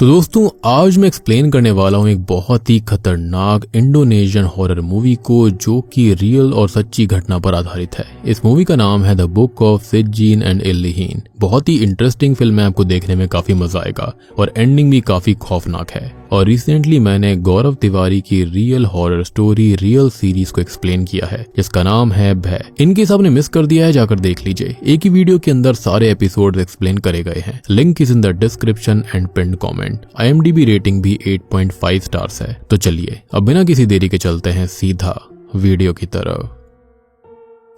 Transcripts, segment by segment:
तो दोस्तों आज मैं एक्सप्लेन करने वाला हूँ एक बहुत ही खतरनाक इंडोनेशियन हॉरर मूवी को जो कि रियल और सच्ची घटना पर आधारित है। इस मूवी का नाम है द बुक ऑफ सिज्जीन एंड इल्लिहीन। बहुत ही इंटरेस्टिंग फिल्म है, आपको देखने में काफी मजा आएगा और एंडिंग भी काफी खौफनाक है। और रिसेंटली मैंने गौरव तिवारी की real horror story real series को एक्सप्लेन किया है जिसका नाम है भय। इनकेस आपने मिस कर दिया है जाकर देख लीजिए, एक ही वीडियो के अंदर सारे एपिसोड एक्सप्लेन करे गए हैं। Link is in the description and pinned comment. IMDb rating भी 8.5 स्टार्स है। तो चलिए अब बिना किसी देरी के चलते हैं सीधा वीडियो की तरफ।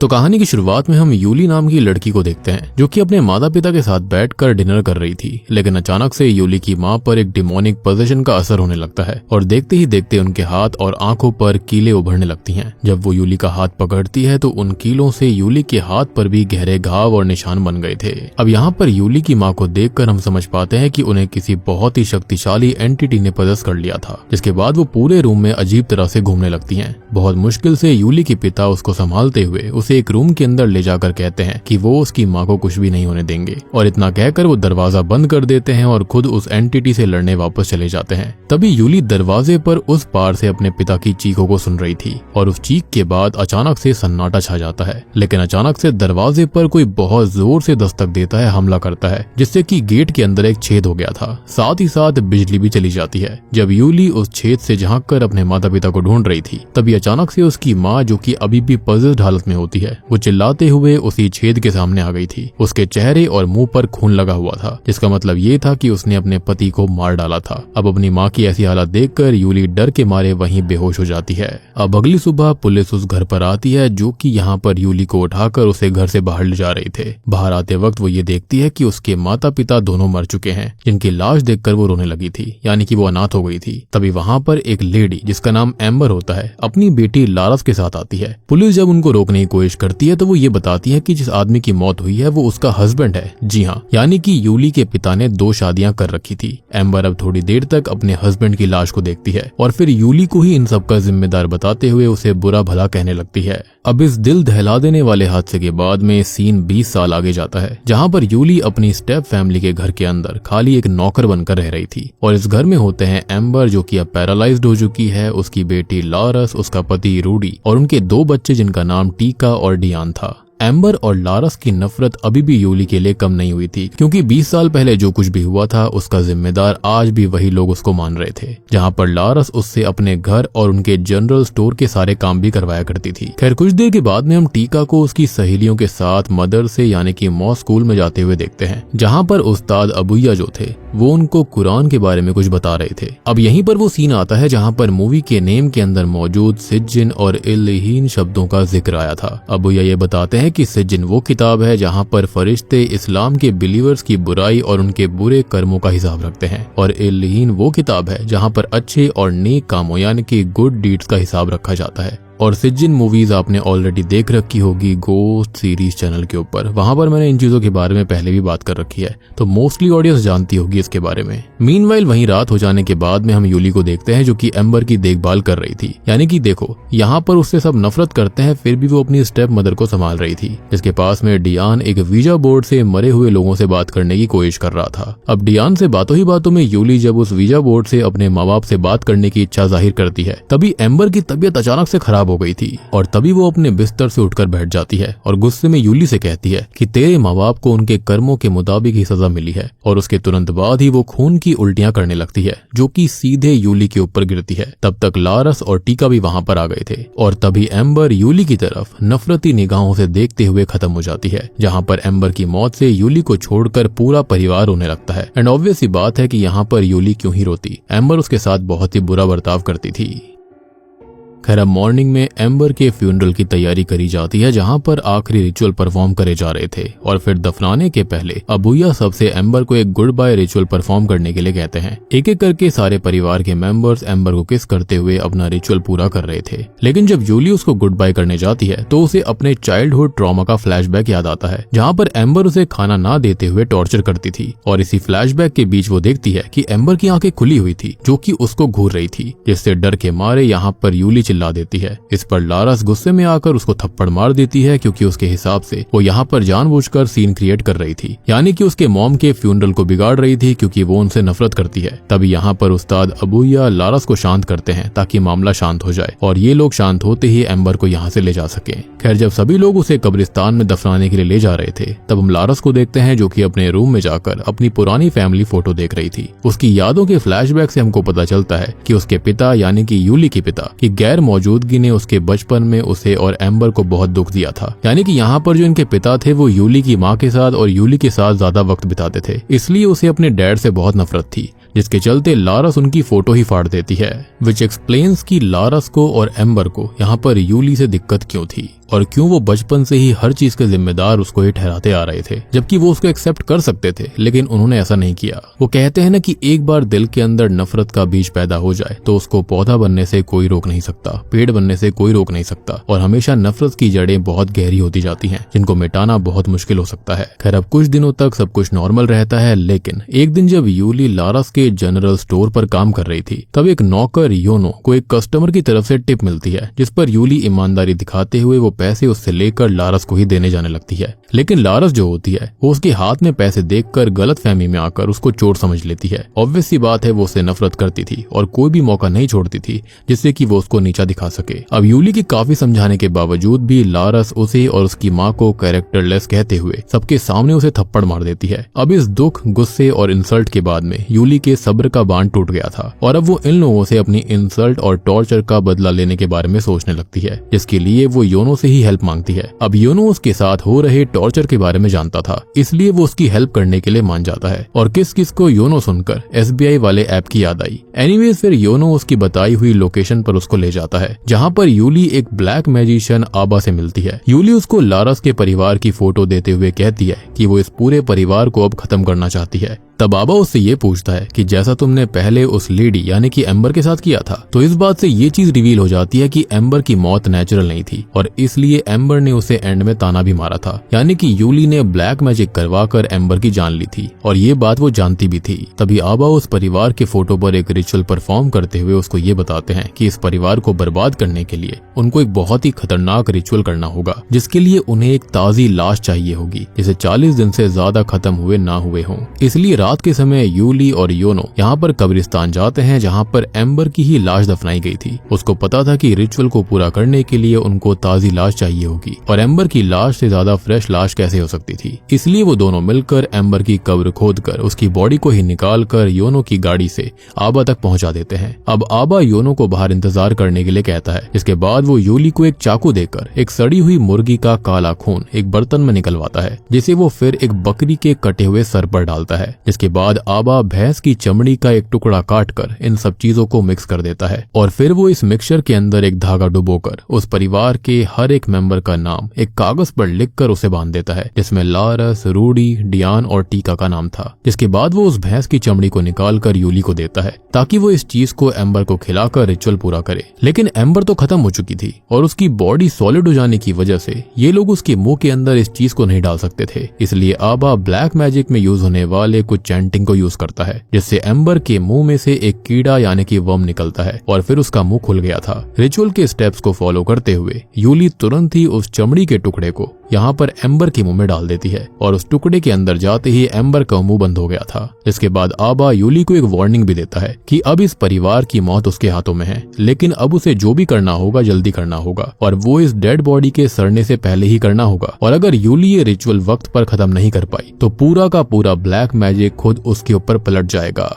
तो कहानी की शुरुआत में हम यूली नाम की लड़की को देखते हैं जो कि अपने माता पिता के साथ बैठकर डिनर कर रही थी, लेकिन अचानक से यूली की मां पर एक डिमोनिक पोजेशन का असर होने लगता है और देखते ही देखते उनके हाथ और आंखों पर कीलें उभरने लगती हैं। जब वो यूली का हाथ पकड़ती है तो उन कीलों से यूली के हाथ पर भी गहरे घाव और निशान बन गए थे। अब यहाँ पर यूली की माँ को देखकर हम समझ पाते हैं कि उन्हें किसी बहुत ही शक्तिशाली एंटिटी ने पजस कर लिया था, जिसके बाद वो पूरे रूम में अजीब तरह से घूमने लगती हैं। बहुत मुश्किल से यूली के पिता उसको संभालते हुए उसे एक रूम के अंदर ले जाकर कहते हैं कि वो उसकी माँ को कुछ भी नहीं होने देंगे, और इतना कहकर वो दरवाजा बंद कर देते हैं और खुद उस एंटिटी से लड़ने वापस चले जाते हैं। तभी यूली दरवाजे पर उस पार से अपने पिता की चीखों को सुन रही थी और उस चीख के बाद अचानक से सन्नाटा छा जाता है। लेकिन अचानक से दरवाजे पर कोई बहुत जोर से दस्तक देता है, हमला करता है, जिससे कि गेट के अंदर एक छेद हो गया था। साथ ही साथ बिजली भी चली जाती है। जब यूली उस छेद से झांक कर अपने माता पिता को ढूंढ रही थी तभी अचानक से उसकी माँ, जो कि अभी भी पजल्ड हालत में होती है, वो चिल्लाते हुए उसी छेद के सामने आ गई थी। उसके चेहरे और मुंह पर खून लगा हुआ था, जिसका मतलब ये था कि उसने अपने पति को मार डाला था। अब अपनी माँ की ऐसी हालत देखकर यूली डर के मारे वहीं बेहोश हो जाती है। अब अगली सुबह पुलिस उस घर पर आती है जो कि यहाँ पर यूली को उठाकर उसे घर से बाहर ले जा रहे थे। बाहर आते वक्त वो ये देखती है कि उसके माता पिता दोनों मर चुके हैं, जिनकी लाश देखकर वो रोने लगी थी, यानी कि वो अनाथ हो गई थी। तभी वहाँ पर एक लेडी जिसका नाम एम्बर होता है अपनी बेटी लारस के साथ आती है। पुलिस जब उनको रोकने की कोशिश करती है तो वो ये बताती है कि जिस आदमी की मौत हुई है वो उसका हस्बैंड है। जी हाँ, यानी कि यूली के पिता ने 2 शादियां कर रखी थी। एम्बर अब थोड़ी देर तक अपने हस्बैंड की लाश को देखती है और फिर यूली को ही इन सब का जिम्मेदार बताते हुए उसे बुरा भला कहने लगती है। अब इस दिल दहला देने वाले हादसे के बाद में सीन 20 साल आगे जाता है, जहाँ पर यूली अपनी स्टेप फैमिली के घर के अंदर खाली एक नौकर बनकर रह रही थी। और इस घर में होते हैं एम्बर जो कि अब पैरालाइज्ड हो चुकी है, उसकी बेटी लारस, उसका पति रूडी और उनके 2 बच्चे जिनका नाम टीका और डियान था। एम्बर और लारस की नफरत अभी भी यूली के लिए कम नहीं हुई थी, क्योंकि 20 साल पहले जो कुछ भी हुआ था उसका जिम्मेदार आज भी वही लोग उसको मान रहे थे। जहां पर लारस उससे अपने घर और उनके जनरल स्टोर के सारे काम भी करवाया करती थी। खैर कुछ देर के बाद में हम टीका को उसकी सहेलियों के साथ मदरसे यानी कि मॉस स्कूल में जाते हुए देखते हैं, जहां पर उस्ताद अबुया जो थे वो उनको कुरान के बारे में कुछ बता रहे थे। अब यहीं पर वो सीन आता है जहां पर मूवी के नेम के अंदर मौजूद सिज्जिन और इल्लिहीन शब्दों का जिक्र आया था। अबुया ये बताते हैं कि सिज्जिन वो किताब है जहां पर फरिश्ते इस्लाम के बिलीवर्स की बुराई और उनके बुरे कर्मों का हिसाब रखते हैं, और इल्लिहीन वो किताब है जहां पर अच्छे और नेक कामों यानी कि गुड डीड्स का हिसाब रखा जाता है। और सिज्जिन मूवीज आपने ऑलरेडी देख रखी होगी गोस्ट सीरीज चैनल के ऊपर, वहां पर मैंने इन चीजों के बारे में पहले भी बात कर रखी है, तो मोस्टली ऑडियंस जानती होगी इसके बारे में। मीनवाइल वहीं रात हो जाने के बाद में हम यूली को देखते हैं जो कि एम्बर की देखभाल कर रही थी। यानी कि देखो यहाँ पर उससे सब नफरत करते हैं, फिर भी वो अपनी स्टेप मदर को संभाल रही थी, जिसके पास में डियान एक वीजा बोर्ड से मरे हुए लोगों से बात करने की कोशिश कर रहा था। अब डियान से बातों ही बातों में यूली जब उस वीजा बोर्ड से अपने माँ बाप से बात करने की इच्छा जाहिर करती है, तभी एम्बर की तबीयत अचानक से खराब हो गई थी और तभी वो अपने बिस्तर से उठकर बैठ जाती है और गुस्से में यूली से कहती है कि तेरे माँ बाप को उनके कर्मों के मुताबिक ही सजा मिली है। और उसके तुरंत बाद ही वो खून की उल्टियां करने लगती है जो कि सीधे यूली के ऊपर गिरती है। तब तक लारस और टीका भी वहां पर आ गए थे और तभी एम्बर यूली की तरफ नफरती निगाहों से देखते हुए खत्म हो जाती है, जहां पर एम्बर की मौत से यूली को छोड़कर पूरा परिवार रोने लगता है। एंड ऑब्वियस सी बात है कि यहाँ पर यूली क्यों ही रोती, एम्बर उसके साथ बहुत ही बुरा बर्ताव करती थी। खैर अब मॉर्निंग में एम्बर के फ्यूनरल की तैयारी करी जाती है, जहां पर आखिरी रिचुअल परफॉर्म करे जा रहे थे और फिर दफनाने के पहले अबुया सबसे एम्बर को एक गुड बाय रिचुअल परफॉर्म करने के लिए कहते हैं। एक एक करके सारे परिवार के मेंबर्स एम्बर को किस करते हुए अपना रिचुअल पूरा कर रहे थे, लेकिन जब जूली उसको गुड बाय करने जाती है तो उसे अपने चाइल्डहुड ट्रॉमा का फ्लैशबैक याद आता है, जहाँ पर एम्बर उसे खाना ना देते हुए टॉर्चर करती थी। और इसी फ्लैशबैक के बीच वो देखती है कि एम्बर की आंखें खुली हुई थी जो कि उसको घूर रही थी, जिससे डर के मारे यहाँ पर यूली चिल्ला देती है। इस पर लारस गुस्से में आकर उसको थप्पड़ मार देती है, क्योंकि उसके हिसाब से वो यहाँ पर जानबूझकर सीन क्रिएट कर रही थी, यानी कि उसके मॉम के फ्यूनरल को बिगाड़ रही थी, क्योंकि वो उनसे नफरत करती है। तभी यहाँ पर उस्ताद अबूया लारस को शांत करते हैं ताकि मामला शांत हो जाए, और ये लोग शांत होते ही एम्बर को यहाँ से ले जा सके। खैर, जब सभी लोग उसे कब्रिस्तान में दफनाने के लिए ले जा रहे थे, तब हम लारस को देखते हैं जो कि अपने रूम में जाकर अपनी पुरानी फैमिली फोटो देख रही थी। उसकी यादों के फ्लैशबैक से हमको पता चलता है कि उसके पिता यानी कि यूली के पिता की गैर मौजूदगी ने उसके बचपन में उसे और एम्बर को बहुत दुख दिया था। यानी कि यहाँ पर जो इनके पिता थे वो यूली की माँ के साथ और यूली के साथ ज्यादा वक्त बिताते थे, इसलिए उसे अपने डैड से बहुत नफरत थी, जिसके चलते लारस उनकी फोटो ही फाड़ देती है। विच एक्सप्लेन्स कि लारस को और एम्बर को यहाँ पर यूली से दिक्कत क्यों थी और क्यों वो बचपन से ही हर चीज के जिम्मेदार उसको ही ठहराते आ रहे थे, जबकि वो उसको एक्सेप्ट कर सकते थे, लेकिन उन्होंने ऐसा नहीं किया। वो कहते हैं ना कि एक बार दिल के अंदर नफरत का बीज पैदा हो जाए तो उसको पौधा बनने से कोई रोक नहीं सकता, पेड़ बनने से कोई रोक नहीं सकता, और हमेशा नफरत की जड़ें बहुत गहरी होती जाती हैं, जिनको मिटाना बहुत मुश्किल हो सकता है। खैर, अब कुछ दिनों तक सब कुछ नॉर्मल रहता है, लेकिन एक दिन जब यूली लारस के जनरल स्टोर पर काम कर रही थी, तब एक नौकर योनो को एक कस्टमर की तरफ से टिप मिलती है, जिस पर यूली ईमानदारी दिखाते हुए वो पैसे उससे लेकर लारस को ही देने जाने लगती है। लेकिन लारस जो होती है वो उसके हाथ में पैसे देखकर गलतफहमी में आकर उसको चोर समझ लेती है। ऑब्वियस सी बात है, वो उससे नफरत करती थी और कोई भी मौका नहीं छोड़ती थी जिससे कि वो उसको नीचा दिखा सके। अब यूली की काफी समझाने के बावजूद भी लारस उसे और उसकी माँ को कैरेक्टरलेस कहते हुए सबके सामने उसे थप्पड़ मार देती है। अब इस दुख, गुस्से और इंसल्ट के बाद में यूली के सब्र का बांध टूट गया था और अब वो इन लोगों से अपनी इंसल्ट और टॉर्चर का बदला लेने के बारे में सोचने लगती है, जिसके लिए वो योनो से ही हेल्प मांगती है। अब योनो उसके साथ हो रहे टॉर्चर के बारे में जानता था, इसलिए वो उसकी हेल्प करने के लिए मान जाता है। और किस किस को योनो सुनकर SBI वाले ऐप की याद आई। एनीवेज, फिर योनो उसकी बताई हुई लोकेशन पर उसको ले जाता है, जहाँ पर यूली एक ब्लैक मैजिशियन आबा से मिलती है। यूली उसको लारस के परिवार की फोटो देते हुए कहती है कि वो इस पूरे परिवार को अब खत्म करना चाहती है। तब आबा उससे ये पूछता है कि जैसा तुमने पहले उस लेडी यानी कि एम्बर के साथ किया था, तो इस बात से ये चीज रिवील हो जाती है कि एम्बर की मौत नेचुरल नहीं थी और इसलिए एम्बर ने उसे एंड में ताना भी मारा था, यानी कि यूली ने ब्लैक मैजिक करवाकर एम्बर की जान ली थी और ये बात वो जानती भी थी। तभी आबा उस परिवार के फोटो पर एक रिचुअल परफॉर्म करते हुए उसको ये बताते हैं कि इस परिवार को बर्बाद करने के लिए उनको एक बहुत ही खतरनाक रिचुअल करना होगा, जिसके लिए उन्हें एक ताजी लाश चाहिए होगी जिसे 40 दिन से ज्यादा खत्म हुए ना हुए हों। इसलिए रात के समय यूली और योनो यहाँ पर कब्रिस्तान जाते हैं, जहाँ पर एम्बर की ही लाश दफनाई गई थी। उसको पता था कि रिचुअल को पूरा करने के लिए उनको ताजी लाश चाहिए होगी और एम्बर की लाश से ज्यादा फ्रेश लाश कैसे हो सकती थी। इसलिए वो दोनों मिलकर एम्बर की कब्र खोदकर उसकी बॉडी को ही निकाल कर योनो की गाड़ी से आबा तक पहुंचा देते हैं। अब आबा योनो को बाहर इंतजार करने के लिए कहता है। इसके बाद वो यूली को एक चाकू देकर एक सड़ी हुई मुर्गी का काला खून एक बर्तन में निकलवाता है, जिसे वो फिर एक बकरी के कटे हुए सर पर डालता है। जिसके बाद आबा भैंस की चमड़ी का एक टुकड़ा काटकर इन सब चीजों को मिक्स कर देता है और फिर वो इस मिक्सचर के अंदर एक धागा डुबोकर उस परिवार के हर एक मेंबर का नाम एक कागज पर लिखकर उसे बांध देता है, जिसमें लारस, रूडी, डियान और टीका का नाम था। जिसके बाद वो उस भैंस की चमड़ी को निकालकर यूली को देता है ताकि वो इस चीज को एम्बर को खिलाकर रिचुअल पूरा करे। लेकिन एम्बर तो खत्म हो चुकी थी और उसकी बॉडी सॉलिड हो जाने की वजह से ये लोग उसके मुंह के अंदर इस चीज को नहीं डाल सकते थे। इसलिए आबा ब्लैक मैजिक में यूज होने वाले कुछ चैंटिंग को यूज करता है, जिससे एम्बर के मुंह में से एक कीड़ा यानी कि वर्म निकलता है और फिर उसका मुंह खुल गया था। रिचुअल के स्टेप्स को फॉलो करते हुए यूली तुरंत ही उस चमड़ी के टुकड़े को यहाँ पर एम्बर के मुंह में डाल देती है और उस टुकड़े के अंदर जाते ही एम्बर का मुंह बंद हो गया था। इसके बाद आबा यूली को एक वार्निंग भी देता है कि अब इस परिवार की मौत उसके हाथों में है, लेकिन अब उसे जो भी करना होगा जल्दी करना होगा और वो इस डेड बॉडी के सड़ने से पहले ही करना होगा। और अगर यूली ये रिचुअल वक्त पर खत्म नहीं कर पाई तो पूरा का पूरा ब्लैक मैजिक खुद उसके ऊपर पलट जाएगा।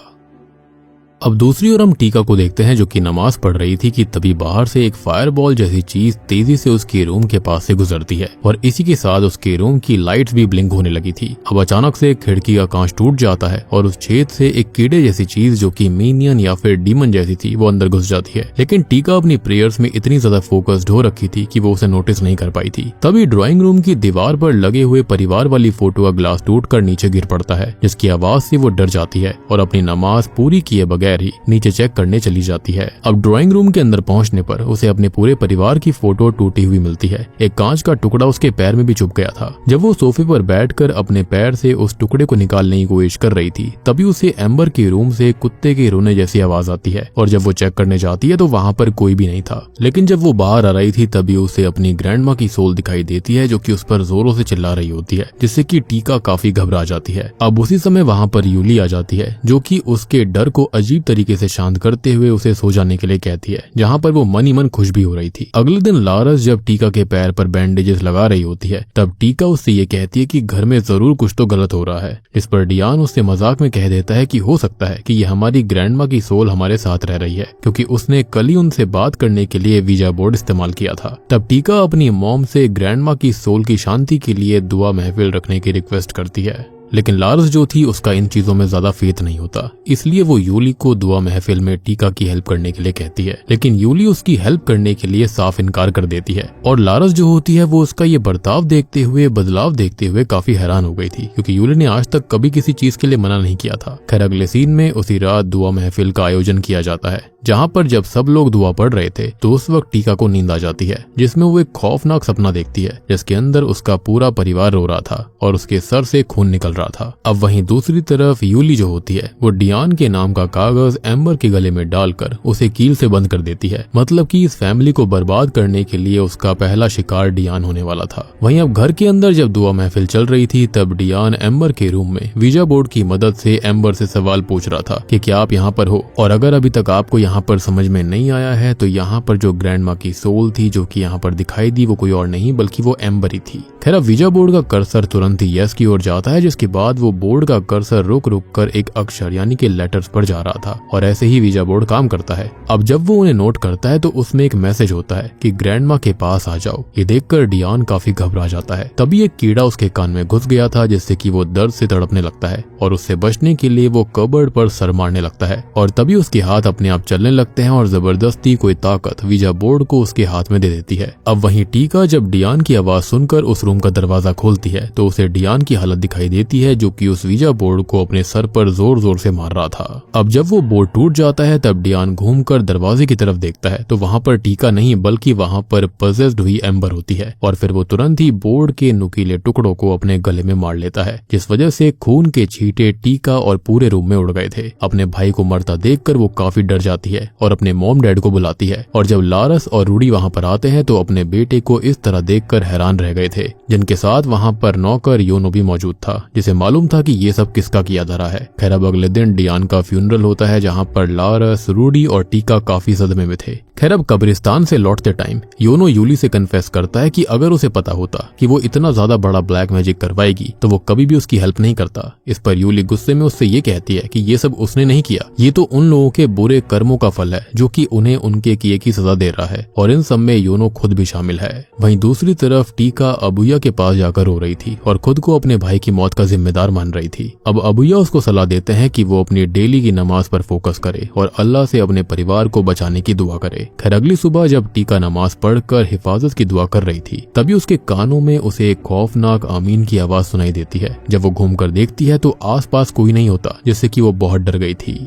अब दूसरी ओर हम टीका को देखते हैं, जो कि नमाज पढ़ रही थी कि तभी बाहर से एक फायरबॉल जैसी चीज तेजी से उसके रूम के पास से गुजरती है और इसी के साथ उसके रूम की लाइट्स भी ब्लिंक होने लगी थी। अब अचानक से खिड़की का कांच टूट जाता है और उस छेद से एक कीड़े जैसी चीज जो कि मीनियन या फिर डीमन जैसी थी वो अंदर घुस जाती है। लेकिन टीका अपनी प्रेयर्स में इतनी ज्यादा फोकस्ड हो रखी थी कि वो उसे नोटिस नहीं कर पाई थी। तभी ड्राइंग रूम की दीवार पर लगे हुए परिवार वाली फोटो का ग्लास टूटकर नीचे गिर पड़ता है, जिसकी आवाज से वो डर जाती है और अपनी नमाज पूरी किए बगैर बगैर ही नीचे चेक करने चली जाती है। अब ड्राइंग रूम के अंदर पहुंचने पर उसे अपने पूरे परिवार की फोटो टूटी हुई मिलती है। एक कांच का टुकड़ा उसके पैर में भी चुभ गया था। जब वो सोफे पर बैठकर अपने पैर से उस टुकड़े को निकालने की कोशिश कर रही थी, तभी उसे एम्बर के रूम से कुत्ते के रोने जैसी आवाज आती है और जब वो चेक करने जाती है तो वहां पर कोई भी नहीं था। लेकिन जब वो बाहर आ रही थी तभी उसे अपनी ग्रैंडमा की सोल दिखाई देती है जो कि उस पर जोरों से चिल्ला रही होती है, जिससे कि टीका काफी घबरा जाती है। अब उसी समय वहां पर यूली आ जाती है जो कि उसके डर को अजीब तरीके से शांत करते हुए उसे सो जाने के लिए कहती है, जहां पर वो मन ही मन खुश भी हो रही थी। अगले दिन लारस जब टीका के पैर पर बैंडेजेस लगा रही होती है तब टीका उससे ये कहती है कि घर में जरूर कुछ तो गलत हो रहा है। इस पर डियान उससे मजाक में कह देता है कि हो सकता है कि ये हमारी ग्रैंडमा की सोल हमारे साथ रह रही है, क्योंकि उसने कल ही उनसे बात करने के लिए वीजा बोर्ड इस्तेमाल किया था। तब टीका अपनी मॉम से ग्रैंडमा की सोल की शांति के लिए दुआ महफिल रखने की रिक्वेस्ट करती है। लेकिन लारस जो थी उसका इन चीजों में ज्यादा फेथ नहीं होता, इसलिए वो यूली को दुआ महफिल में टीका की हेल्प करने के लिए कहती है। लेकिन यूली उसकी हेल्प करने के लिए साफ इनकार कर देती है और लारस जो होती है वो उसका ये बर्ताव देखते हुए, बदलाव देखते हुए काफी हैरान हो गई थी, क्योंकि यूली ने आज तक कभी किसी चीज के लिए मना नहीं किया था। खैर अगले सीन में उसी रात दुआ महफिल का आयोजन किया जाता है, जहाँ पर जब सब लोग दुआ पढ़ रहे थे तो उस वक्त टीका को नींद आ जाती है, जिसमें वो एक खौफनाक सपना देखती है जिसके अंदर उसका पूरा परिवार रो रहा था और उसके सर से खून निकल रहा था। अब वहीं दूसरी तरफ यूली जो होती है वो डियान के नाम का कागज एम्बर के गले में डालकर उसे कील से बंद कर देती है, मतलब कि इस फैमिली को बर्बाद करने के लिए उसका पहला शिकार डियान होने वाला था। वहीं अब घर के अंदर जब दुआ महफिल चल रही थी तब डियान एम्बर के रूम में वीजा बोर्ड की मदद से एम्बर से सवाल पूछ रहा था कि क्या आप यहाँ पर हो, और अगर अभी तक आपको यहाँ पर समझ में नहीं आया है तो यहाँ पर जो ग्रैंडमा की सोल थी जो कि यहाँ पर दिखाई दी वो कोई और नहीं बल्कि वो एम्बर ही थी। खैर अब वीजा बोर्ड का कर्सर तुरंत ही यस की ओर जाता है, जिसके बाद वो बोर्ड का कर्सर रुक रुक कर एक अक्षर यानी कि लेटर्स पर जा रहा था और ऐसे ही वीजा बोर्ड काम करता है। अब जब वो उन्हें नोट करता है तो उसमें एक मैसेज होता है कि ग्रैंडमा के पास आ जाओ। ये देखकर डियान काफी घबरा जाता है। तभी एक कीड़ा उसके कान में घुस गया था, जिससे कि वो दर्द से तड़पने लगता है और उससे बचने के लिए वो कबर्ड पर सर मारने लगता है और तभी उसके हाथ अपने आप चलने लगते हैं और जबरदस्ती कोई ताकत वीजा बोर्ड को उसके हाथ में दे देती है। अब वहीं टीका जब डियान की आवाज सुनकर उस रूम का दरवाजा खोलती है तो उसे डियान की हालत दिखाई देती है जो कि उस वीजा बोर्ड को अपने सर पर जोर जोर से मार रहा था। अब जब वो बोर्ड टूट जाता है तब डियान घूमकर दरवाजे की तरफ देखता है तो वहां पर टीका नहीं बल्कि वहां पर पजेस्ड हुई एम्बर होती है और फिर वो तुरंत ही बोर्ड के नुकीले टुकड़ों को अपने गले में मार लेता है, जिस वजह से खून के छींटे टीका और पूरे रूम में उड़ गए थे। अपने भाई को मरता देखकर वो काफी डर जाती है और अपने मॉम डैड को बुलाती है और जब लारस और रूडी वहां पर आते हैं तो अपने बेटे को इस तरह देखकर हैरान रह गए थे, जिनके साथ वहां पर नौकर योनो भी मौजूद था, जिसे मालूम था कि ये सब किसका किया जा रहा है। खैर अब अगले दिन डियान का फ्यूनरल होता है जहां पर लारस, रूडी और टीका काफी सदमे में थे। खैर अब कब्रिस्तान से लौटते टाइम योनो यूली से कन्फेस करता है कि अगर उसे पता होता कि वो इतना ज्यादा बड़ा ब्लैक मैजिक करवाएगी तो वो कभी भी उसकी हेल्प नहीं करता। इस पर यूली गुस्से में उससे ये कहती है कि ये सब उसने नहीं किया, ये तो उन लोगों के बुरे कर्मों का फल है जो कि उन्हें उनके किए की सजा दे रहा है और इन सब में योनो खुद भी शामिल है। वहीं दूसरी तरफ टीका अबुया के पास जाकर रो रही थी और खुद को अपने भाई की मौत का जिम्मेदार मान रही थी। अब अबुया उसको सलाह देते हैं कि वो अपनी डेली की नमाज पर फोकस करे और अल्लाह से अपने परिवार को बचाने की दुआ करे। खैर अगली सुबह जब टीका नमाज पढ़कर हिफाजत की दुआ कर रही थी तभी उसके कानों में उसे एक खौफनाक आमीन की आवाज सुनाई देती है। जब वो घूमकर देखती है तो आसपास कोई नहीं होता, जिससे कि वो बहुत डर गई थी।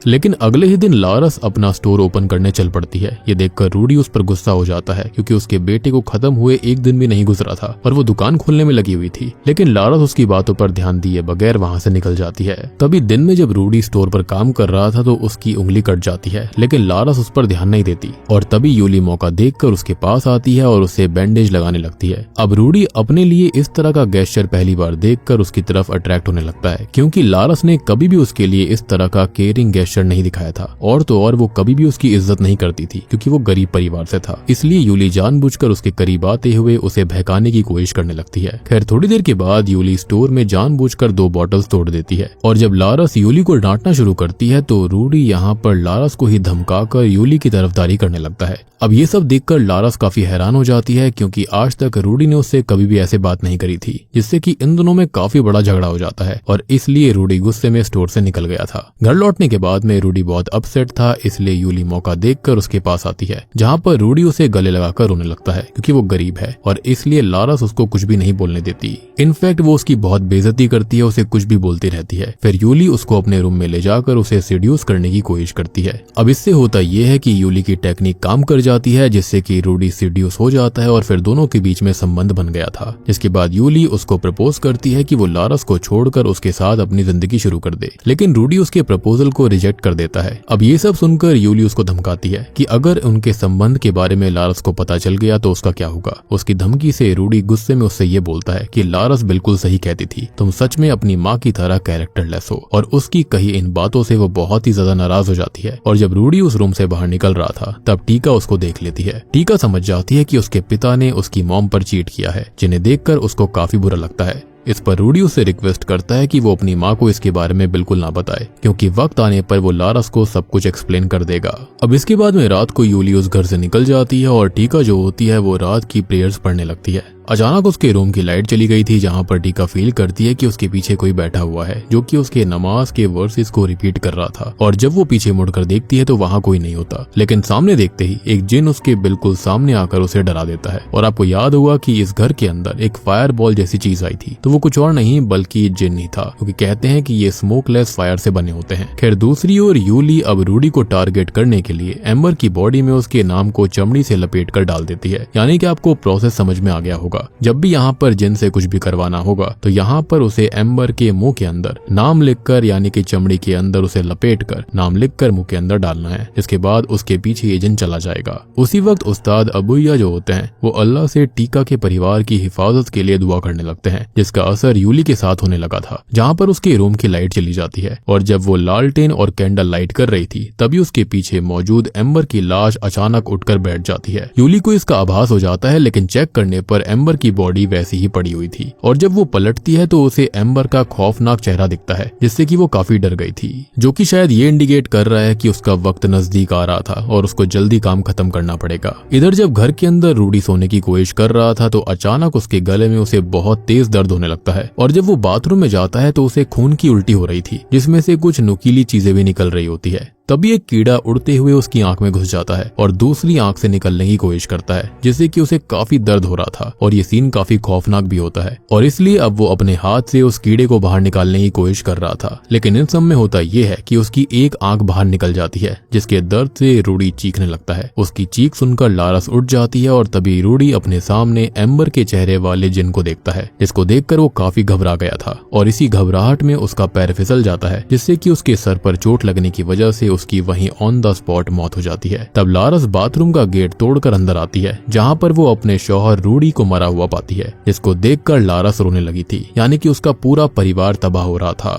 लेकिन अगले ही दिन लारस अपना स्टोर ओपन करने चल पड़ती है। ये देखकर रूडी उस पर गुस्सा हो जाता है क्योंकि उसके बेटे को खत्म हुए एक दिन भी नहीं गुजरा था और वो दुकान खोलने में लगी हुई थी। लेकिन लारस उसकी बातों पर ध्यान दिए बगैर वहां से निकल जाती है। तभी दिन में जब रूडी स्टोर पर काम कर रहा था तो उसकी उंगली कट जाती है, लेकिन लारस उस पर ध्यान नहीं देती और तभी यूली मौका देखकर उसके पास आती है और उसे बैंडेज लगाने लगती है। अब रूडी अपने लिए इस तरह का गेस्चर पहली बार देखकर उसकी तरफ अट्रैक्ट होने लगता है, क्योंकि लारस ने कभी भी उसके लिए इस तरह का केयरिंग गेस्चर नहीं दिखाया था और तो और वो कभी भी उसकी इज्जत नहीं करती थी क्योंकि वो गरीब परिवार से था। इसलिए यूली जानबूझकर उसके करीब आते हुए उसे बहकाने की कोशिश करने लगती है। खैर थोड़ी देर के बाद यूली स्टोर में जानबूझकर 2 बॉटल्स तोड़ देती है और जब लारस यूली को डांटना शुरू करती है तो रूडी यहाँ पर लारस को ही धमकाकर यूली की तरफदारी करने लगता है। अब ये सब देखकर लारस काफी हैरान हो जाती है क्योंकि आज तक रूडी ने उससे कभी भी ऐसे बात नहीं करी थी, जिससे कि इन दोनों में काफी बड़ा झगड़ा हो जाता है और इसलिए रूडी गुस्से में स्टोर से निकल गया था। घर लौटने के बाद बाद में रूडी बहुत अपसेट था, इसलिए यूली मौका देखकर उसके पास आती है, जहाँ पर रूडी उसे गले लगाकर रोने लगता है क्योंकि वो गरीब है और इसलिए लारस उसको कुछ भी नहीं बोलने देती। इनफैक्ट वो उसकी बहुत बेइज्जती करती है, उसे कुछ भी बोलती रहती है। फिर यूली उसको अपने रूम में ले जाकर उसे सीड्यूस करने की कोशिश करती है। अब इससे होता ये है कि यूली की टेक्निक काम कर जाती है, जिससे कि रूडी सीड्यूस हो जाता है और फिर दोनों के बीच में संबंध बन गया था। जिसके बाद यूली उसको प्रपोज करती है कि वो लारस को छोड़कर उसके साथ अपनी जिंदगी शुरू कर दे, लेकिन रूडी उसके प्रपोजल को रिजेक्ट कर देता है। अब ये सब सुनकर यूली उसको धमकाती है कि अगर उनके संबंध के बारे में लारस को पता चल गया तो उसका क्या होगा। उसकी धमकी से रूडी गुस्से में उससे ये बोलता है कि लारस बिल्कुल सही कहती थी, तुम सच में अपनी माँ की तरह कैरेक्टरलेस हो। और उसकी कही इन बातों से वो बहुत ही ज्यादा नाराज हो जाती है। और जब रूडी उस रूम से बाहर निकल रहा था तब टीका उसको देख लेती है। टीका समझ जाती है कि उसके पिता ने उसकी मॉम पर चीट किया है, जिन्हें देखकर उसको काफी बुरा लगता है। इस पर रूडी उससे रिक्वेस्ट करता है कि वो अपनी माँ को इसके बारे में बिल्कुल ना बताए, क्योंकि वक्त आने पर वो लारस को सब कुछ एक्सप्लेन कर देगा। अब इसके बाद में रात को यूली उस घर से निकल जाती है और टीका जो होती है वो रात की प्रेयर्स पढ़ने लगती है। अचानक उसके रूम की लाइट चली गई थी, जहाँ पर टीका फील करती है कि उसके पीछे कोई बैठा हुआ है जो कि उसके नमाज के वर्सेस को रिपीट कर रहा था। और जब वो पीछे मुड़कर देखती है तो वहाँ कोई नहीं होता, लेकिन सामने देखते ही एक जिन उसके बिल्कुल सामने आकर उसे डरा देता है। और आपको याद होगा कि इस घर के अंदर एक फायर बॉल जैसी चीज आई थी, तो वो कुछ और नहीं बल्कि जिन ही था, क्योंकि कहते हैं कि ये स्मोकलेस फायर से बने होते हैं। खैर दूसरी ओर यूली अब रूडी को टारगेट करने के लिए एम्बर की बॉडी में उसके नाम को चमड़ी से लपेट कर डाल देती है। यानी कि आपको प्रोसेस समझ में आ गया होगा। जब भी यहाँ पर जिन से कुछ भी करवाना होगा तो यहाँ पर उसे एम्बर के मुंह के अंदर नाम लिखकर, यानी कि चमड़ी के अंदर उसे लपेट कर नाम लिखकर मुंह के अंदर डालना है। इसके बाद उसके पीछे ये जिन चला जाएगा। उसी वक्त उस्ताद अबुया जो होते हैं वो अल्लाह से टीका के परिवार की हिफाजत के लिए दुआ करने लगते हैं, जिसका असर यूली के साथ होने लगा था, जहाँ पर उसके रूम की लाइट चली जाती है। और जब वो लालटेन और कैंडल लाइट कर रही थी तभी उसके पीछे मौजूद एम्बर की लाश अचानक उठकर बैठ जाती है। यूली को इसका आभास हो जाता है, लेकिन चेक करने पर एम्बर की बॉडी वैसी ही पड़ी हुई थी। और जब वो पलटती है तो उसे एम्बर का खौफनाक चेहरा दिखता है, जिससे कि वो काफी डर गई थी, जो कि शायद ये इंडिकेट कर रहा है कि उसका वक्त नजदीक आ रहा था और उसको जल्दी काम खत्म करना पड़ेगा। इधर जब घर के अंदर रूडी सोने की कोशिश कर रहा था तो अचानक उसके गले में उसे बहुत तेज दर्द होने लगता है। और जब वो बाथरूम में जाता है तो उसे खून की उल्टी हो रही थी, जिसमें से कुछ नुकीली चीजें भी निकल रही होती है। तभी एक कीड़ा उड़ते हुए उसकी आंख में घुस जाता है और दूसरी आंख से निकलने की कोशिश करता है, जिससे कि उसे काफी दर्द हो रहा था। और ये सीन काफी खौफनाक भी होता है और इसलिए अब वो अपने हाथ से उस कीड़े को बाहर निकालने की कोशिश कर रहा था। लेकिन इन सब में होता ये है कि उसकी एक आंख बाहर निकल जाती है, जिसके दर्द से रूडी चीखने लगता है। उसकी चीख सुनकर लारस उठ जाती है और तभी रूडी अपने सामने एम्बर के चेहरे वाले जिन को देखता है, जिसको देखकर वो काफी घबरा गया था। और इसी घबराहट में उसका पैर फिसल जाता है, जिससे कि उसके सर पर चोट लगने की वजह से उसकी वहीं ऑन द स्पॉट मौत हो जाती है। तब लारस बाथरूम का गेट तोड़कर अंदर आती है, जहाँ पर वो अपने शौहर रूडी को मरा हुआ पाती है, जिसको देखकर लारस रोने लगी थी, यानी कि उसका पूरा परिवार तबाह हो रहा था।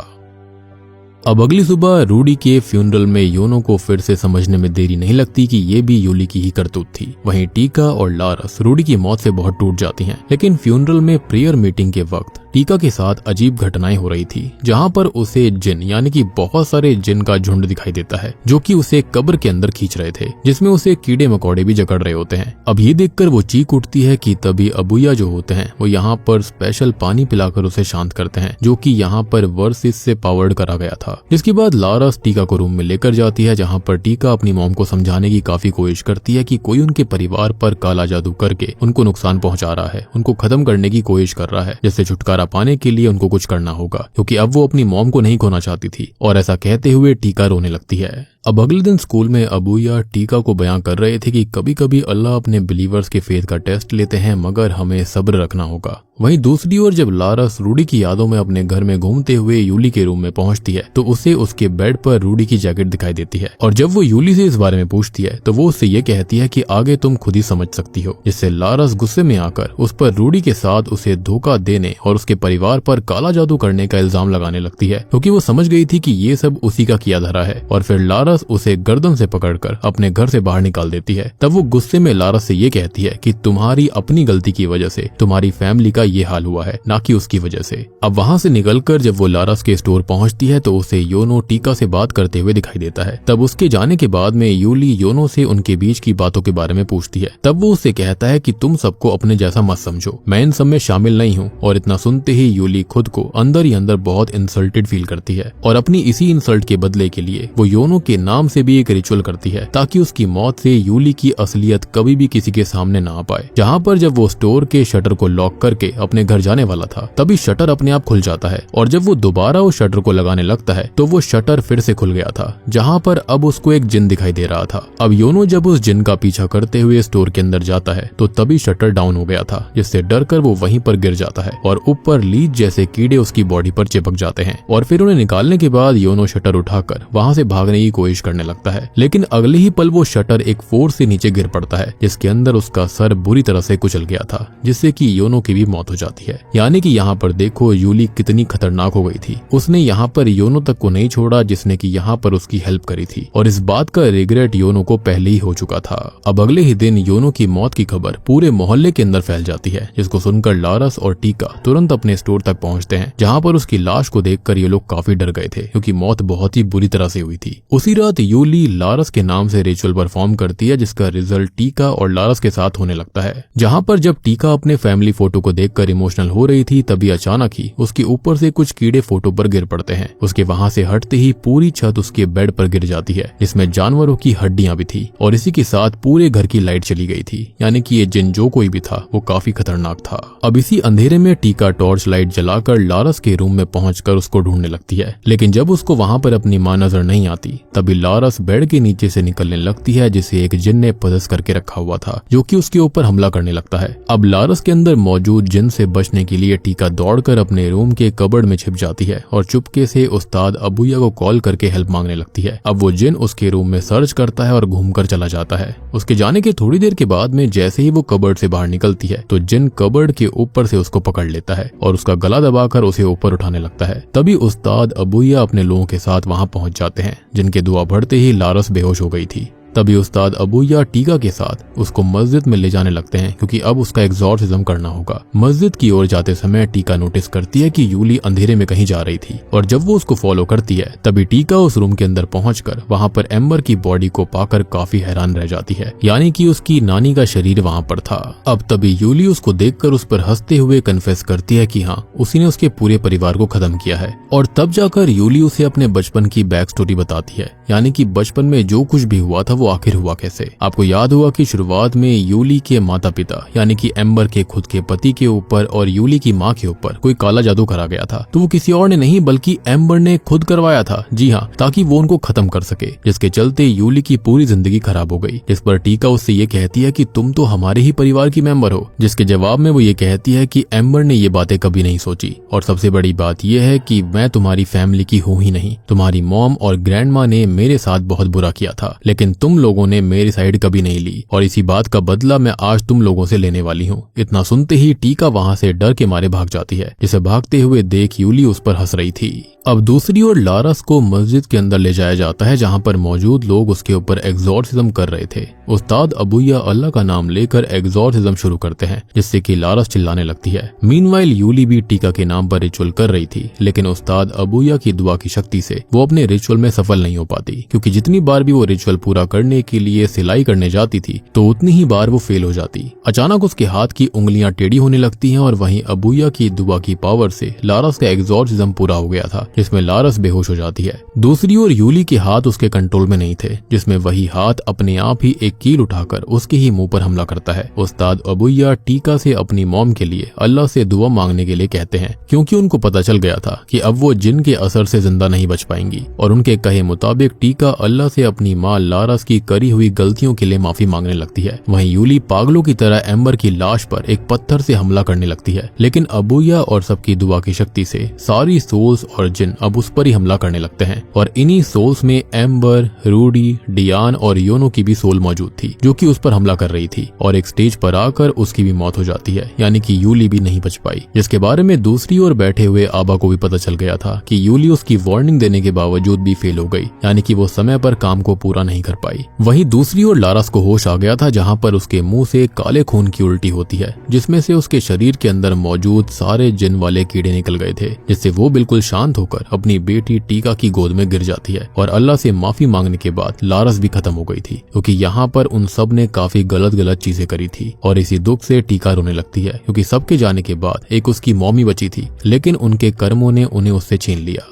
अब अगली सुबह रूडी के फ्यूनरल में योनो को फिर से समझने में देरी नहीं लगती कि ये भी यूली की ही करतूत थी। वहीं टीका और लारस रूडी की मौत से बहुत टूट जाती हैं, लेकिन फ्यूनरल में प्रेयर मीटिंग के वक्त टीका के साथ अजीब घटनाएं हो रही थी, जहां पर उसे जिन यानी कि बहुत सारे जिन का झुंड दिखाई देता है, जो कि उसे कब्र के अंदर खींच रहे थे, जिसमें उसे कीड़े मकोड़े भी जकड़ रहे होते हैं। अब ये देखकर वो चीख उठती है कि तभी अबुया जो होते हैं वो यहाँ पर स्पेशल पानी पिलाकर उसे शांत करते हैं, जो कि यहाँ पर वर्सिस से पावर्ड करा गया था। इसके बाद लारस टीका को रूम में लेकर जाती है, जहाँ पर टीका अपनी मॉम को समझाने की काफी कोशिश करती है कि कोई उनके परिवार पर काला जादू करके उनको नुकसान पहुंचा रहा है, उनको खत्म करने की कोशिश कर रहा है, जिससे छुटकारा पाने के लिए उनको कुछ करना होगा, क्योंकि अब वो अपनी मॉम को नहीं खोना चाहती थी। और ऐसा कहते हुए टीका रोने लगती है। अब अगले दिन स्कूल में अबुया टीका को बयां कर रहे थे कि कभी कभी अल्लाह अपने बिलीवर्स के फेथ का टेस्ट लेते हैं, मगर हमें सब्र रखना होगा। वहीं दूसरी ओर जब लारस रूडी की यादों में अपने घर में घूमते हुए यूली के रूम में पहुंचती है तो उसे उसके बेड पर रूडी की जैकेट दिखाई देती है। और जब वो यूली से इस बारे में पूछती है तो वो उससे ये कहती है कि आगे तुम खुद ही समझ सकती हो, जिससे लारस गुस्से में आकर उस पर रूडी के साथ उसे धोखा देने और उसके परिवार पर काला जादू करने का इल्जाम लगाने लगती है, क्योंकि वो समझ गई थी कि ये सब उसी का किया धरा है। और फिर लारस लारस उसे गर्दन से पकड़कर अपने घर से बाहर निकाल देती है। तब वो गुस्से में लारस से ये कहती है कि तुम्हारी अपनी गलती की वजह से तुम्हारी फैमिली का ये हाल हुआ है, ना कि उसकी वजह से। अब वहाँ से निकलकर जब वो लारस के स्टोर पहुँचती है तो उसे योनो टीका से बात करते हुए दिखाई देता है। तब उसके जाने के बाद में यूली योनो से उनके बीच की बातों के बारे में पूछती है। तब वो उससे कहता है कि तुम सबको अपने जैसा मत समझो, मैं इन सब में शामिल नहीं हूँ। और इतना सुनते ही यूली खुद को अंदर ही अंदर बहुत इंसल्टेड फील करती है और अपनी इसी इंसल्ट के बदले के लिए वो योनो के नाम से भी एक रिचुअल करती है ताकि उसकी मौत से यूली की असलियत कभी भी किसी के सामने ना आ पाए। जहाँ पर जब वो स्टोर के शटर को लॉक करके अपने घर जाने वाला था तभी शटर अपने आप खुल जाता है और जब वो दोबारा उस शटर को लगाने लगता है तो वो शटर फिर से खुल गया था, जहाँ पर अब उसको एक जिन दिखाई दे रहा था। अब योनो जब उस जिन का पीछा करते हुए स्टोर के अंदर जाता है तो तभी शटर डाउन हो गया था, जिससे डरकर वो वहीं पर गिर जाता है और ऊपर लीच जैसे कीड़े उसकी बॉडी पर चिपक जाते हैं। और फिर उन्हें निकालने के बाद योनो शटर उठाकर वहाँ से भागने की कोशिश करने लगता है, लेकिन अगले ही पल वो शटर एक फोर्स से नीचे गिर पड़ता है जिसके अंदर उसका सर बुरी तरह से कुचल गया था, जिससे कि योनो की भी मौत हो जाती है। यानी कि यहाँ पर देखो यूली कितनी खतरनाक हो गई थी। उसने यहाँ पर योनो तक को नहीं छोड़ा जिसने कि यहाँ पर उसकी हेल्प करी थी और इस बात का रिग्रेट योनो को पहले ही हो चुका था। अब अगले ही दिन योनो की मौत की खबर पूरे मोहल्ले के अंदर फैल जाती है, जिसको सुनकर लारस और टीका तुरंत अपने स्टोर तक पहुंचते हैं, जहाँ पर उसकी लाश को देखकर ये लोग काफी डर गए थे क्योंकि मौत बहुत ही बुरी तरह से हुई थी। उसी रात यूली लारस के नाम से रिचुअल परफॉर्म करती है जिसका रिजल्ट टीका और लारस के साथ होने लगता है। जहाँ पर जब टीका अपने फैमिली फोटो को देखकर इमोशनल हो रही थी तभी अचानक ही उसके ऊपर से कुछ कीड़े फोटो पर गिर पड़ते हैं। उसके वहाँ से हटते ही पूरी छत उसके बेड पर गिर जाती है जिसमें जानवरों की हड्डियां भी थी और इसी के साथ पूरे घर की लाइट चली गई थी। यानी कि ये जिन जो कोई भी था वो काफी खतरनाक था। अब इसी अंधेरे में टीका टॉर्च लाइट जलाकर लारस के रूम में पहुंचकर उसको ढूंढने लगती है, लेकिन जब उसको वहाँ पर अपनी मां नजर नहीं आती तभी लारस बेड के नीचे से निकलने लगती है जिसे एक जिन ने पजस करके रखा हुआ था, जो कि उसके ऊपर हमला करने लगता है। अब लारस के अंदर मौजूद जिन से बचने के लिए टीका दौड़कर अपने रूम के कबर्ड में छिप जाती है और चुपके से उस्ताद अबूया को कॉल करके हेल्प मांगने लगती है। अब वो जिन उसके रूम में सर्च करता है और घूमकर चला जाता है। उसके जाने के थोड़ी देर के बाद में जैसे ही वो कबर्ड से बाहर निकलती है तो जिन कबर्ड के ऊपर से उसको पकड़ लेता है और उसका गला दबाकर उसे ऊपर उठाने लगता है। तभी उस्ताद अबूया अपने लोगों के साथ वहां पहुंच जाते हैं, जिनके दुआ भरते ही लारस बेहोश हो गई थी। तभी उस्ताद अबूया टीका के साथ उसको मस्जिद में ले जाने लगते हैं क्योंकि अब उसका एग्जॉर्सिज्म करना होगा। मस्जिद की ओर जाते समय टीका नोटिस करती है कि यूली अंधेरे में कहीं जा रही थी और जब वो उसको फॉलो करती है तभी टीका उस रूम के अंदर पहुंचकर वहां पर एम्बर की बॉडी को पाकर काफी हैरान रह जाती है, यानी कि उसकी नानी का शरीर वहां पर था। अब तभी यूली उसको देखकर उस पर हंसते हुए कन्फेस करती है कि हाँ, उसी ने उसके पूरे परिवार को खत्म किया है। और तब जाकर यूली उसे अपने बचपन की बैक स्टोरी बताती है, यानी कि बचपन में जो कुछ भी हुआ था वो आखिर हुआ कैसे। आपको याद होगा कि शुरुआत में यूली के माता पिता यानी कि एम्बर के खुद के पति के ऊपर और यूली की माँ के ऊपर कोई काला जादू करा गया था, तो वो किसी और ने नहीं बल्कि एम्बर ने खुद करवाया था। जी हाँ, ताकि वो उनको खत्म कर सके, जिसके चलते यूली की पूरी जिंदगी खराब हो गई। जिस पर टीका उससे ये कहती है कि तुम तो हमारे ही परिवार की मेंबर हो, जिसके जवाब में वो ये कहती है कि एम्बर ने ये बातें कभी नहीं सोची और सबसे बड़ी बात यह है कि मैं तुम्हारी फैमिली की हूँ ही नहीं। तुम्हारी मॉम और ग्रैंड माँ ने मेरे साथ बहुत बुरा किया था, लेकिन तुम लोगों ने मेरी साइड कभी नहीं ली और इसी बात का बदला मैं आज तुम लोगों से लेने वाली हूँ। इतना सुनते ही टीका वहाँ से डर के मारे भाग जाती है, जिसे भागते हुए देख यूली उस पर हंस रही थी। अब दूसरी ओर लारस को मस्जिद के अंदर ले जाया जाता है, जहाँ पर मौजूद लोग उसके ऊपर एग्जॉर्सिज्म कर रहे थे। उस्ताद अबूया अल्लाह का नाम लेकर एग्जॉर्सिज्म शुरू करते हैं, जिससे कि लारस चिल्लाने लगती है। मीनवाइल यूली भी टीका के नाम पर रिचुअल कर रही थी, लेकिन उस्ताद अबूया की दुआ की शक्ति से वो अपने रिचुअल में सफल नहीं हो पाती, क्योंकि जितनी बार भी वो रिचुअल पूरा करने के लिए सिलाई करने जाती थी तो उतनी ही बार वो फेल हो जाती। अचानक उसके हाथ की उंगलियां टेढ़ी होने लगती हैं और वहीं अबूया की दुआ की पावर से लारस का एग्जॉर्सिज्म पूरा हो गया था, जिसमें लारस बेहोश हो जाती है। दूसरी ओर यूली के हाथ उसके कंट्रोल में नहीं थे, जिसमें वही हाथ अपने आप ही एक कील उठाकर उसके ही मुंह पर हमला करता है। उस्ताद अबूया टीका से अपनी मॉम के लिए अल्लाह से दुआ मांगने के लिए कहते हैं, क्योंकि उनको पता चल गया था कि अब वो जिन के असर से जिंदा नहीं बच पाएंगी और उनके कहे मुताबिक टीका अल्लाह से अपनी माँ लारस उसकी करी हुई गलतियों के लिए माफी मांगने लगती है। वहीं यूली पागलों की तरह एम्बर की लाश पर एक पत्थर से हमला करने लगती है, लेकिन अबुया और सबकी दुआ की शक्ति से सारी सोल्स और जिन अब उस पर ही हमला करने लगते हैं। और इन्हीं सोल्स में एम्बर, रूडी, डियान और योनो की भी सोल मौजूद थी जो कि उस पर हमला कर रही थी, और एक स्टेज पर आकर उसकी भी मौत हो जाती है, यानी कि यूली भी नहीं बच पाई, जिसके बारे में दूसरी ओर बैठे हुए आबा को भी पता चल गया था कि यूली उसकी वार्निंग देने के बावजूद भी फेल हो गई, यानी कि वो समय पर काम को पूरा नहीं कर पाई। वहीं दूसरी ओर लारस को होश आ गया था, जहां पर उसके मुंह से काले खून की उल्टी होती है, जिसमें से उसके शरीर के अंदर मौजूद सारे जिन वाले कीड़े निकल गए थे, जिससे वो बिल्कुल शांत होकर अपनी बेटी टीका की गोद में गिर जाती है। और अल्लाह से माफी मांगने के बाद लारस भी खत्म हो गई थी, क्योंकि यहाँ पर उन सब ने काफी गलत चीजें करी थी। और इसी दुख से टीका रोने लगती है, क्योंकि सबके जाने के बाद एक उसकी मौमी बची थी, लेकिन उनके कर्मों ने उन्हें उससे छीन लिया।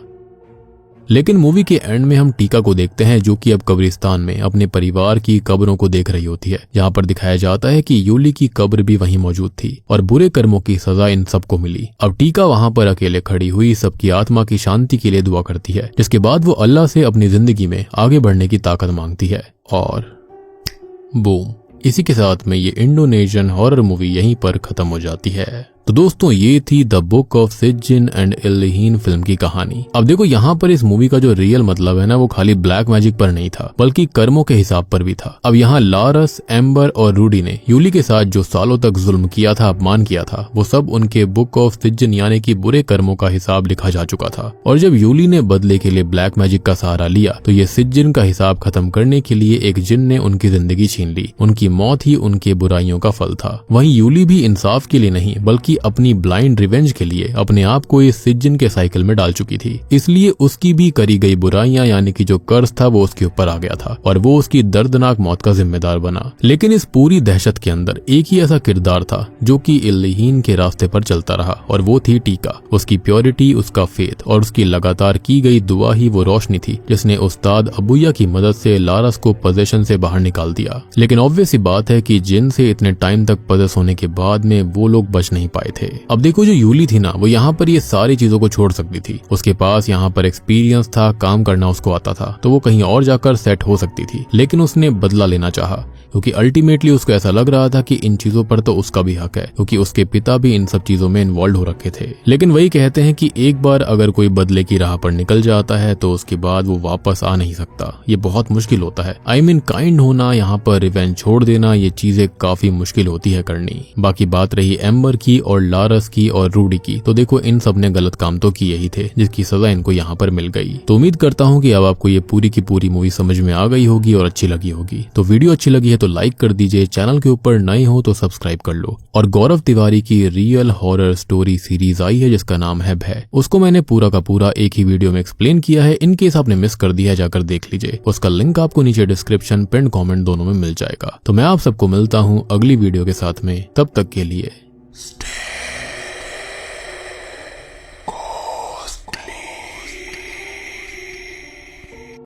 लेकिन मूवी के एंड में हम टीका को देखते हैं, जो कि अब कब्रिस्तान में अपने परिवार की कब्रों को देख रही होती है, जहां पर दिखाया जाता है कि यूली की कब्र भी वहीं मौजूद थी और बुरे कर्मों की सजा इन सबको मिली। अब टीका वहां पर अकेले खड़ी हुई सबकी आत्मा की शांति के लिए दुआ करती है, जिसके बाद वो अल्लाह से अपनी जिंदगी में आगे बढ़ने की ताकत मांगती है। और बूम, इसी के साथ में ये इंडोनेशियन हॉरर मूवी यहीं पर खत्म हो जाती है। तो दोस्तों, ये थी the book of Sijjin and Illiyin film की कहानी। अब देखो, यहाँ पर इस मूवी का जो रियल मतलब है ना, वो खाली ब्लैक मैजिक पर नहीं था, बल्कि कर्मों के हिसाब पर भी था। अब यहाँ लारस, एम्बर और रूडी ने यूली के साथ जो सालों तक जुल्म किया था, अपमान किया था, वो सब उनके बुक ऑफ सिज्जिन यानी कि बुरे कर्मों का हिसाब लिखा जा चुका था। और जब यूली ने बदले के लिए ब्लैक मैजिक का सहारा लिया, तो ये सिज्जिन का हिसाब खत्म करने के लिए एक जिन ने उनकी जिंदगी छीन ली। उनकी मौत ही उनके बुराइयों का फल था। वहीं यूली भी इंसाफ के लिए नहीं, बल्कि अपनी ब्लाइंड रिवेंज के लिए अपने आप को इस सिज्जिन के साइकिल में डाल चुकी थी। इसलिए उसकी भी करी गई बुराइयां यानी कि जो कर्ज था वो उसके ऊपर आ गया था और वो उसकी दर्दनाक मौत का जिम्मेदार बना। लेकिन इस पूरी दहशत के अंदर एक ही ऐसा किरदार था जो कि इल्लिहीन के रास्ते पर चलता रहा, और वो थी टीका। उसकी प्योरिटी, उसका फेथ और उसकी लगातार की गई दुआ ही वो रोशनी थी जिसने उस्ताद अबुया की मदद से लारस को पोजीशन से बाहर निकाल दिया। लेकिन ऑब्वियस सी बात है कि जिन से इतने टाइम तक पजेस होने के बाद में वो लोग बच नहीं पाए थे। अब देखो, जो यूली थी ना, वो यहाँ पर ये सारी चीजों को छोड़ सकती थी। उसके पास यहाँ पर एक्सपीरियंस था, काम करना उसको आता था, तो वो कहीं और जाकर सेट हो सकती थी। लेकिन उसने बदला लेना चाहा, क्योंकि अल्टीमेटली उसको ऐसा लग रहा था कि इन चीजों पर तो उसका भी हक है, क्योंकि उसके पिता भी इन सब चीजों में इन्वॉल्व हो रखे थे। लेकिन वही कहते हैं कि एक बार अगर कोई बदले की राह पर निकल जाता है तो उसके बाद वो वापस आ नहीं सकता। ये बहुत मुश्किल होता है। आई मीन काइंड होना, यहाँ पर रिवेंज छोड़ देना, ये चीजें काफी मुश्किल होती है करनी। बाकी बात रही एम्बर की और लारस की और रूडी की, तो देखो इन सब ने गलत काम तो किए ही थे, जिसकी सजा इनको यहाँ पर मिल गई। तो उम्मीद करता हूँ कि अब आपको ये पूरी की पूरी मूवी समझ में आ गई होगी और अच्छी लगी होगी। तो वीडियो अच्छी लगी है तो लाइक कर दीजिए, चैनल के ऊपर नए हो तो सब्सक्राइब कर लो। और गौरव तिवारी की रियल हॉरर स्टोरी सीरीज आई है जिसका नाम है भय, उसको मैंने पूरा का पूरा एक ही वीडियो में एक्सप्लेन किया है। इन केस आपने मिस कर दिया है, जाकर देख लीजिए। उसका लिंक आपको नीचे डिस्क्रिप्शन, पिन कमेंट दोनों में मिल जाएगा। तो मैं आप सबको मिलता हूँ अगली वीडियो के साथ में, तब तक के लिए